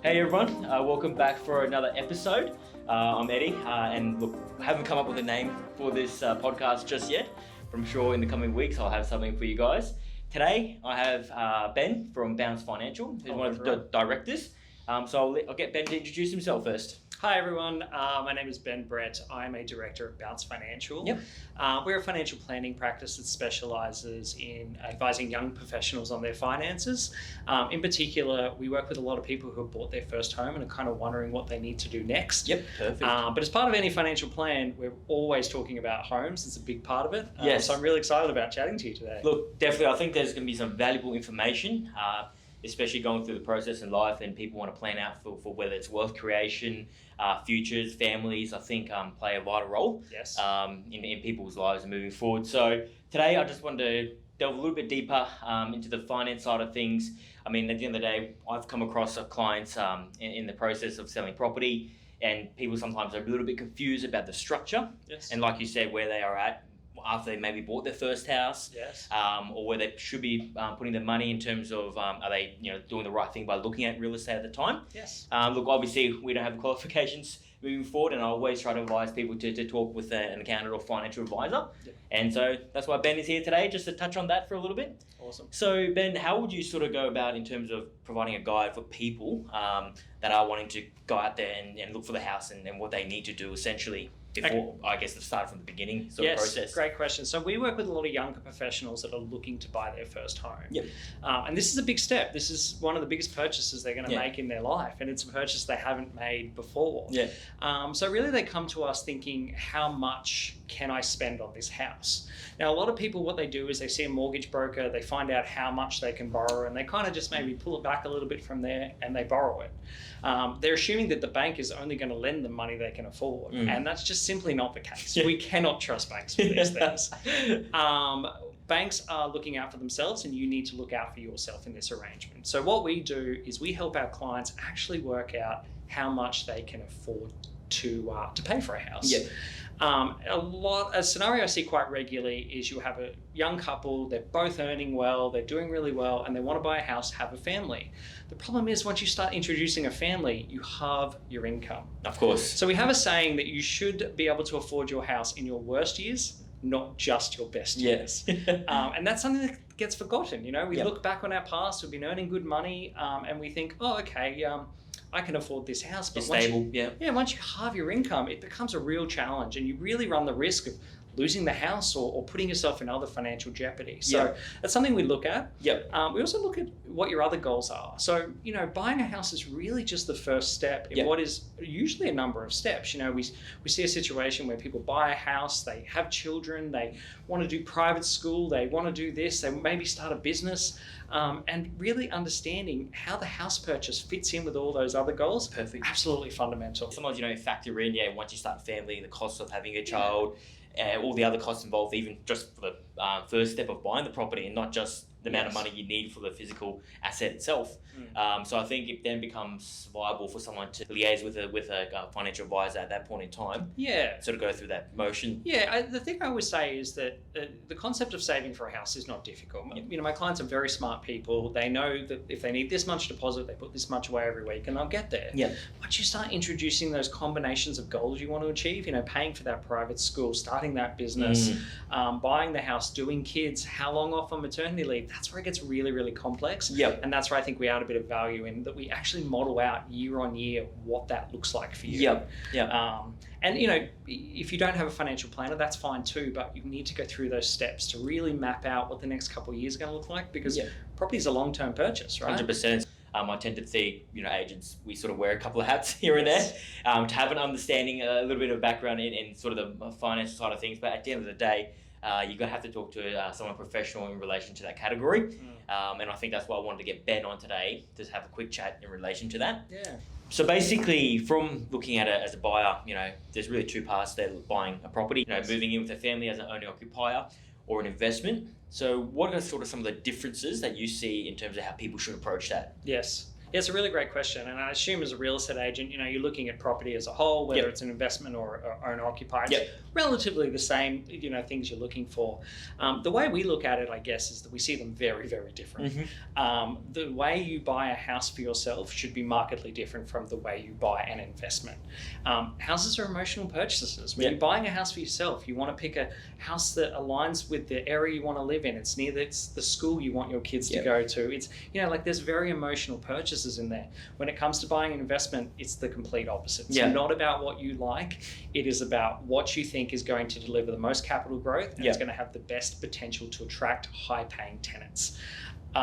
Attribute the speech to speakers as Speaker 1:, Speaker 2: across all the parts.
Speaker 1: Hey everyone, welcome back for another episode. I'm Eddie, and look, I haven't come up with a name for this podcast just yet, but I'm sure in the coming weeks I'll have something for you guys. Today I have Ben from Bounce Financial, who's one of the directors. So I'll get Ben to introduce himself first.
Speaker 2: Hi everyone, my name is Ben Brett. I'm a director of Bounce Financial.
Speaker 1: Yep.
Speaker 2: We're a financial planning practice that specialises in advising young professionals on their finances. In particular, we work with a lot of people who have bought their first home and are kind of wondering what they need to do next.
Speaker 1: Yep, perfect.
Speaker 2: But as part of any financial plan, we're always talking about homes. It's a big part of it.
Speaker 1: Yes.
Speaker 2: So I'm really excited about chatting to you today.
Speaker 1: Look, definitely, I think there's going to be some valuable information, especially going through the process in life, and people want to plan out for whether it's wealth creation, futures, families, I think play a vital role
Speaker 2: Yes.
Speaker 1: in people's lives and moving forward. So today I just wanted to delve a little bit deeper into the finance side of things. I mean, at the end of the day, I've come across clients in the process of selling property, and people sometimes are a little bit confused about the structure.
Speaker 2: Yes.
Speaker 1: And like you said, where they are at after they maybe bought their first house,
Speaker 2: Yes.
Speaker 1: or where they should be putting their money in terms of are they doing the right thing by looking at real estate at the time.
Speaker 2: Yes.
Speaker 1: Look, obviously we don't have the qualifications moving forward, and I always try to advise people to talk with an accountant or financial advisor.
Speaker 2: Yep.
Speaker 1: And so that's why Ben is here today, just to touch on that for a little bit.
Speaker 2: Awesome.
Speaker 1: So Ben, how would you sort of go about in terms of providing a guide for people that are wanting to go out there and look for the house and what they need to do essentially before, I guess, start from the beginning sort of process?
Speaker 2: Yes, great question. So we work with a lot of younger professionals that are looking to buy their first home.
Speaker 1: Yep.
Speaker 2: And this is a big step. This is one of the biggest purchases they're going to make in their life, and it's a purchase they haven't made before.
Speaker 1: Yeah.
Speaker 2: So really they come to us thinking, how much can I spend on this house? Now, a lot of people, what they do is they see a mortgage broker, they find out how much they can borrow, and they kind of just maybe pull it back a little bit from there and they borrow it. They're assuming that the bank is only going to lend them money they can afford, and that's just simply not the case. We cannot trust banks with these things. Banks are looking out for themselves, and you need to look out for yourself in this arrangement. So what we do is we help our clients actually work out how much they can afford to pay for a house.
Speaker 1: Yep.
Speaker 2: A scenario I see quite regularly is you have a young couple, they're both earning well, they're doing really well, and they want to buy a house, have a family. The problem is once you start introducing a family, you halve your income.
Speaker 1: Of course.
Speaker 2: So we have a saying that you should be able to afford your house in your worst years, not just your best years. And that's something that gets forgotten. We look back on our past, we've been earning good money, and we think, oh, okay, I can afford this house. But
Speaker 1: it's stable.
Speaker 2: Once you halve your income, it becomes a real challenge, and you really run the risk of losing the house or putting yourself in other financial jeopardy. So that's something we look at.
Speaker 1: Yep.
Speaker 2: We also look at what your other goals are. So, buying a house is really just the first step in what is usually a number of steps. We see a situation where people buy a house, they have children, they want to do private school, they want to do this, they maybe start a business, and really understanding how the house purchase fits in with all those other goals.
Speaker 1: Perfect.
Speaker 2: Absolutely fundamental.
Speaker 1: Sometimes, factor in, once you start a family, the cost of having a child, all the other costs involved, even just for the first step of buying the property, and not just the amount of money you need for the physical asset itself. So I think it then becomes viable for someone to liaise with a financial advisor at that point in time.
Speaker 2: Yeah.
Speaker 1: Sort of go through that motion.
Speaker 2: Yeah, the thing I always say is that the concept of saving for a house is not difficult. My clients are very smart people. They know that if they need this much deposit, they put this much away every week, and they'll get there.
Speaker 1: Yeah.
Speaker 2: Once you start introducing those combinations of goals you want to achieve, paying for that private school, starting that business, buying the house, doing kids, how long off on maternity leave, that's where it gets really, really complex.
Speaker 1: Yep.
Speaker 2: And that's where I think we add a bit of value in, that we actually model out year on year what that looks like for you.
Speaker 1: Yep.
Speaker 2: And if you don't have a financial planner, that's fine too, but you need to go through those steps to really map out what the next couple of years are going to look like, because property is a long-term purchase, right?
Speaker 1: 100%. I tend to see, agents, we sort of wear a couple of hats here and there to have an understanding, a little bit of background in sort of the financial side of things. But at the end of the day, you're going to have to talk to someone professional in relation to that category. And I think that's why I wanted to get Ben on today, to have a quick chat in relation to that.
Speaker 2: Yeah.
Speaker 1: So basically, from looking at it as a buyer, there's really two parts there: buying a property, moving in with a family as an owner-occupier, or an investment. So what are sort of some of the differences that you see in terms of how people should approach that?
Speaker 2: Yes. It's a really great question, and I assume as a real estate agent, you're looking at property as a whole, whether it's an investment or owner-occupied.
Speaker 1: Yep.
Speaker 2: Relatively the same, things you're looking for. The way we look at it, I guess, is that we see them very, very different. The way you buy a house for yourself should be markedly different from the way you buy an investment. Houses are emotional purchases. When you're buying a house for yourself, you want to pick a house that aligns with the area you want to live in. It's near the school you want your kids to go to. It's there's very emotional purchases in there. When it comes to buying an investment, it's the complete opposite. It's not about what you like. It is about what you think is going to deliver the most capital growth, and it's going to have the best potential to attract high-paying tenants.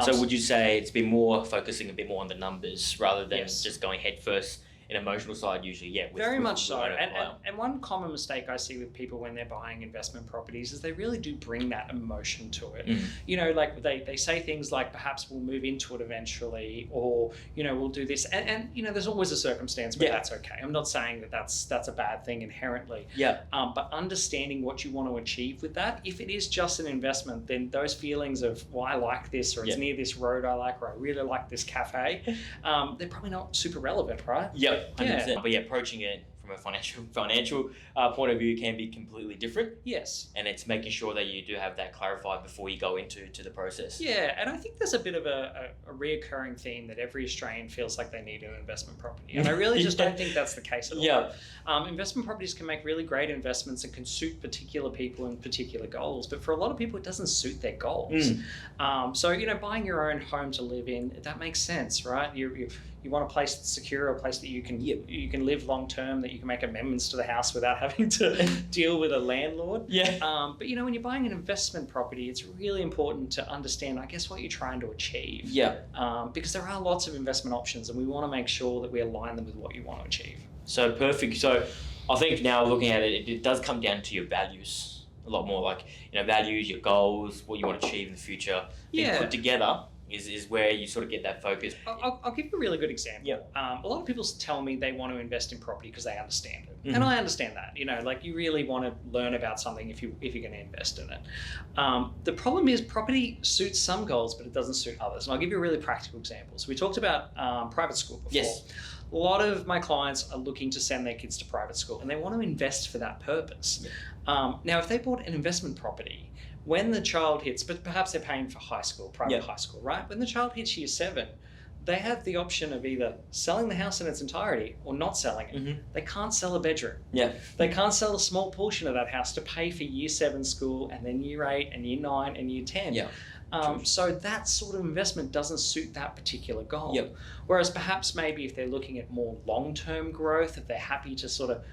Speaker 1: So would you say it's been more focusing a bit more on the numbers rather than just going head first? An emotional side usually,
Speaker 2: very much so. And one common mistake I see with people when they're buying investment properties is they really do bring that emotion to it. Like they say things like, perhaps we'll move into it eventually, or we'll do this, and there's always a circumstance where that's okay. I'm not saying that that's a bad thing inherently. But understanding what you want to achieve with that, if it is just an investment, then those feelings of, well, I like this, or it's near this road I like, or I really like this cafe, they're probably not super relevant, right?
Speaker 1: 100%. But approaching it from a financial point of view can be completely different.
Speaker 2: Yes.
Speaker 1: And it's making sure that you do have that clarified before you go into the process.
Speaker 2: Yeah, and I think there's a bit of a reoccurring theme that every Australian feels like they need an investment property. And I really just don't think that's the case at all. Investment properties can make really great investments and can suit particular people and particular goals. But for a lot of people, it doesn't suit their goals. So, buying your own home to live in, that makes sense, right? You want a place that's secure, a place that you can live long term, that you can make amendments to the house without having to deal with a landlord. But when you're buying an investment property, it's really important to understand, I guess, what you're trying to achieve. Because there are lots of investment options, and we want to make sure that we align them with what you want to achieve.
Speaker 1: So perfect. So I think now looking at it, it does come down to your values a lot more, like values, your goals, what you want to achieve in the future. Being put together is where you sort of get that focus.
Speaker 2: I'll give you a really good example. A lot of people tell me they want to invest in property because they understand it. And I understand that. You really want to learn about something if you're going to invest in it. The problem is property suits some goals, but it doesn't suit others. And I'll give you a really practical example. So we talked about private school before. A lot of my clients are looking to send their kids to private school, and they want to invest for that purpose. Now, if they bought an investment property, when the child hits, but perhaps they're paying for private high school, right? When the child hits year 7, they have the option of either selling the house in its entirety or not selling it. They can't sell a bedroom. They can't sell a small portion of that house to pay for year 7 school, and then year 8 and year 9 and year 10. So that sort of investment doesn't suit that particular goal. Whereas perhaps maybe if they're looking at more long-term growth, if they're happy to sort of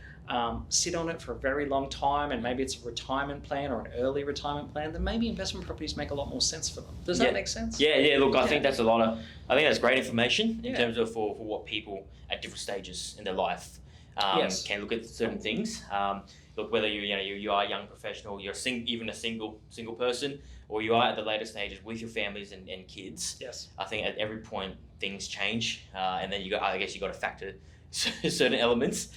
Speaker 2: sit on it for a very long time, and maybe it's a retirement plan or an early retirement plan, then maybe investment properties make a lot more sense for them. Does that make sense?
Speaker 1: Look, I think that's I think that's great information in terms of for what people at different stages in their life can look at certain things. Look, whether you are a young professional, you're even a single person, or you are at the later stages with your families and kids. I think at every point things change, and then I guess you got to factor certain elements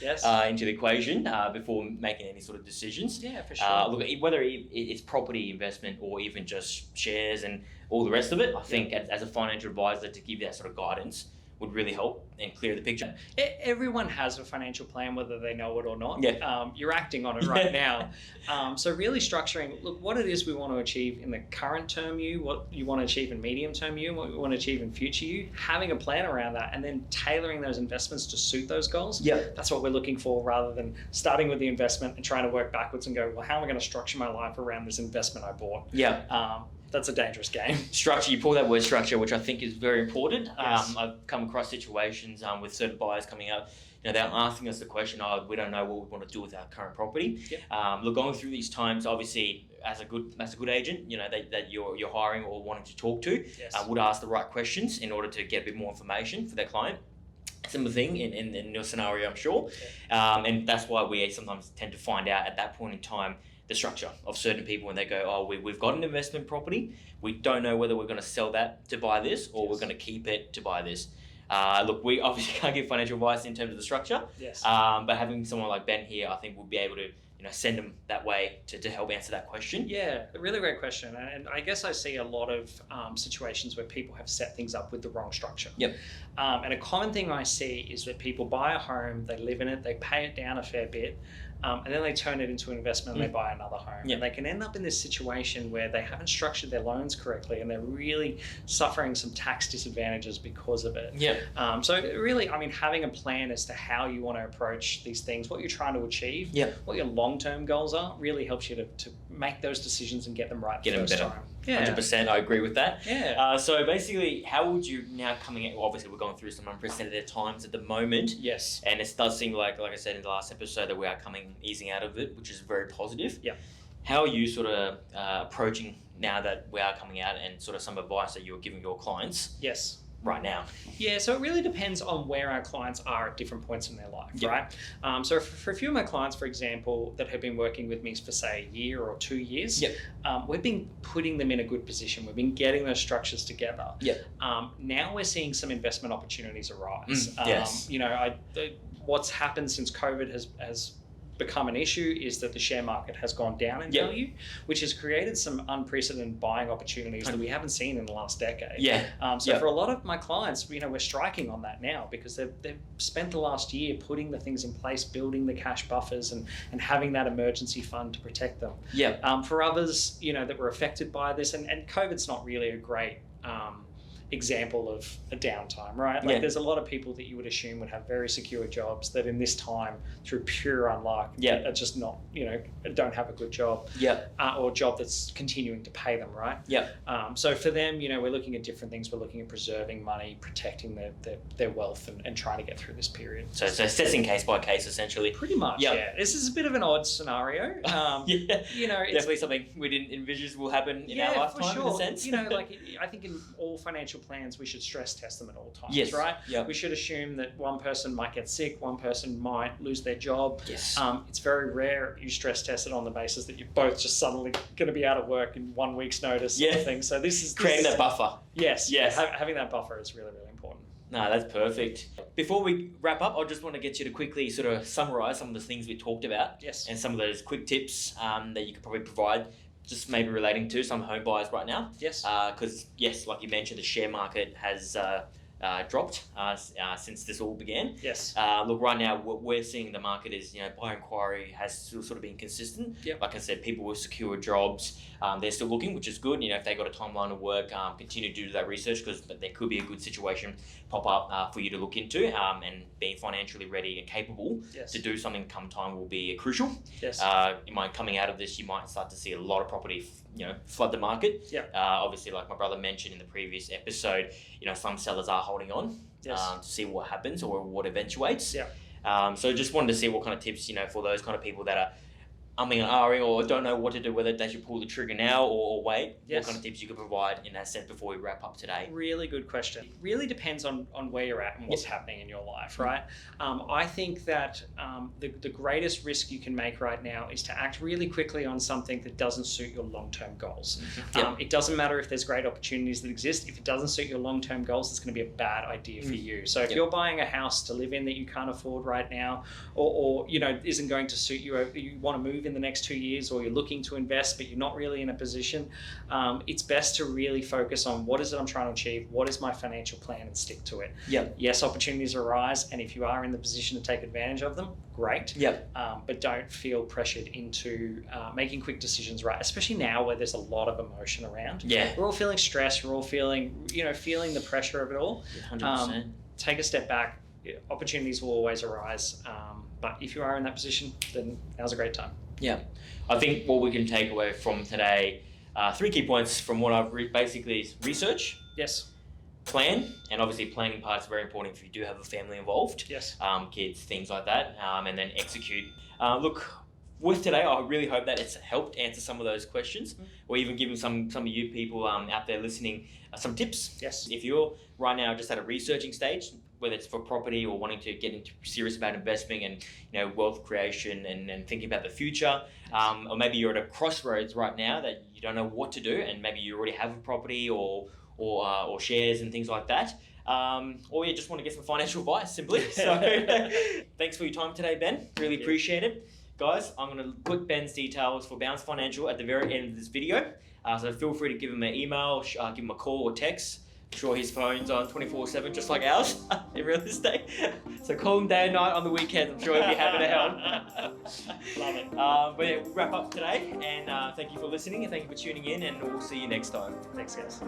Speaker 1: into the equation before making any sort of decisions.
Speaker 2: For sure.
Speaker 1: Look, whether it's property investment or even just shares and all the rest of it, I think as a financial advisor, to give that sort of guidance would really help and clear the picture.
Speaker 2: Everyone has a financial plan, whether they know it or not. You're acting on it right now. So really structuring, look, what it is we want to achieve in the current term you, what you want to achieve in medium term you, what you want to achieve in future you, having a plan around that, and then tailoring those investments to suit those goals. That's what we're looking for, rather than starting with the investment and trying to work backwards and go, well, how am I going to structure my life around this investment I bought? That's a dangerous game.
Speaker 1: Structure, you pull that word structure, which I think is very important. I've come across situations with certain buyers coming up, they're asking us the question, we don't know what we want to do with our current property. Look, going through these times, obviously, as a good agent, that you're hiring or wanting to talk to, would ask the right questions in order to get a bit more information for their client. Similar thing in your scenario, I'm sure. And that's why we sometimes tend to find out at that point in time the structure of certain people when they go, we've got an investment property. We don't know whether we're going to sell that to buy this or we're going to keep it to buy this. Look, we obviously can't give financial advice in terms of the structure. But having someone like Ben here, I think, will be able to send them that way to help answer that question?
Speaker 2: Yeah, a really great question. And I guess I see a lot of situations where people have set things up with the wrong structure.
Speaker 1: Yep.
Speaker 2: And a common thing I see is that people buy a home, they live in it, they pay it down a fair bit, and then they turn it into an investment and they buy another home.
Speaker 1: Yep.
Speaker 2: And they can end up in this situation where they haven't structured their loans correctly and they're really suffering some tax disadvantages because of it.
Speaker 1: Yeah.
Speaker 2: So really, having a plan as to how you want to approach these things, what you're trying to achieve, what your long-term goals are, really helps you to make those decisions and get them right
Speaker 1: Get
Speaker 2: the
Speaker 1: them
Speaker 2: first
Speaker 1: better.
Speaker 2: time.
Speaker 1: 100%, I agree with that.
Speaker 2: Yeah.
Speaker 1: So basically, how would you now coming out? Well, obviously, we're going through some unprecedented times at the moment.
Speaker 2: Yes.
Speaker 1: And it does seem like I said in the last episode, that we are easing out of it, which is very positive.
Speaker 2: Yeah.
Speaker 1: How are you sort of approaching now that we are coming out, and sort of some advice that you're giving your clients?
Speaker 2: Yes.
Speaker 1: Right now.
Speaker 2: Yeah, so it really depends on where our clients are at different points in their life, right? So for a few of my clients, for example, that have been working with me for, say, a year or 2 years, we've been putting them in a good position. We've been getting those structures together. Now we're seeing some investment opportunities arise.
Speaker 1: Yes.
Speaker 2: What's happened since COVID has become an issue is that the share market has gone down in value, which has created some unprecedented buying opportunities that we haven't seen in the last decade. So for a lot of my clients, we're striking on that now because they've spent the last year putting the things in place, building the cash buffers and having that emergency fund to protect them. For others, that were affected by this, and COVID's not really a great example of a downtime, right? There's a lot of people that you would assume would have very secure jobs that in this time, through pure unluck, are just not, don't have a good job, or a job that's continuing to pay them, right? So for them, we're looking at different things. We're looking at preserving money, protecting their wealth, and trying to get through this period.
Speaker 1: So assessing case by case, essentially.
Speaker 2: Pretty much, yeah. This is a bit of an odd scenario.
Speaker 1: Definitely something we didn't envisage will happen in our lifetime,
Speaker 2: for sure.
Speaker 1: in a sense.
Speaker 2: I think in all financial plans, we should stress test them at all times, right? We should assume that one person might get sick, one person might lose their job. It's very rare you stress test it on the basis that you're both just suddenly going to be out of work in 1 week's notice sort of thing. So this is
Speaker 1: creating that buffer.
Speaker 2: Yes. Having that buffer is really, really important.
Speaker 1: No, that's perfect. Before we wrap up, I just want to get you to quickly sort of summarize some of the things we talked about. And some of those quick tips that you could probably provide, just maybe relating to some home buyers right now. Because, like you mentioned, the share market has dropped since this all began. Look, right now, what we're seeing in the market is, buyer inquiry has still sort of been consistent. Like I said, people with secure jobs, they're still looking, which is good. If they got a timeline of work, continue to do that research, because there could be a good situation pop up for you to look into, and being financially ready and capable to do something come time will be crucial. You might, coming out of this, you might start to see a lot of property flood the market. Obviously, like my brother mentioned in the previous episode, some sellers are holding on to see what happens or what eventuates. So just wanted to see what kind of tips, for those kind of people that are umming and ahhing or don't know what to do, whether they should pull the trigger now or wait. What kind of tips you could provide in that sense before we wrap up today?
Speaker 2: Really good question. It really depends on where you're at and what's happening in your life, right? I think that the greatest risk you can make right now is to act really quickly on something that doesn't suit your long-term goals. It doesn't matter if there's great opportunities that exist. If it doesn't suit your long-term goals, it's going to be a bad idea for you. So if you're buying a house to live in that you can't afford right now, or isn't going to suit you, you want to move in the next 2 years, or you're looking to invest but you're not really in a position, it's best to really focus on what is it I'm trying to achieve, what is my financial plan, and stick to it. Yes, opportunities arise, and if you are in the position to take advantage of them, great. But don't feel pressured into making quick decisions, right? Especially now where there's a lot of emotion around. We're all feeling stress, we're all feeling the pressure of it all.
Speaker 1: 100%.
Speaker 2: Take a step back. Opportunities will always arise, but if you are in that position, then now's a great time.
Speaker 1: I think what we can take away from today, 3 key points from what I've basically is research. Plan, and obviously planning part is very important if you do have a family involved. Kids, things like that, and then execute. Look, with today, I really hope that it's helped answer some of those questions, or even giving some of you people out there listening some tips. If you're right now just at a researching stage, whether it's for property or wanting to get into serious about investing and wealth creation and thinking about the future, or maybe you're at a crossroads right now that you don't know what to do, and maybe you already have a property or shares and things like that, or you just want to get some financial advice simply. So thanks for your time today, Ben. Really appreciate it. guys, I'm going to put Ben's details for Bounce Financial at the very end of this video. So feel free to give him an email, give him a call or text. I'm sure his phone's on 24/7, just like ours in real estate. So call him day and night on the weekends. I'm sure he'll be happy to help.
Speaker 2: Love it.
Speaker 1: But yeah, we'll wrap up today. And thank you for listening and thank you for tuning in. And we'll see you next time.
Speaker 2: Thanks, guys.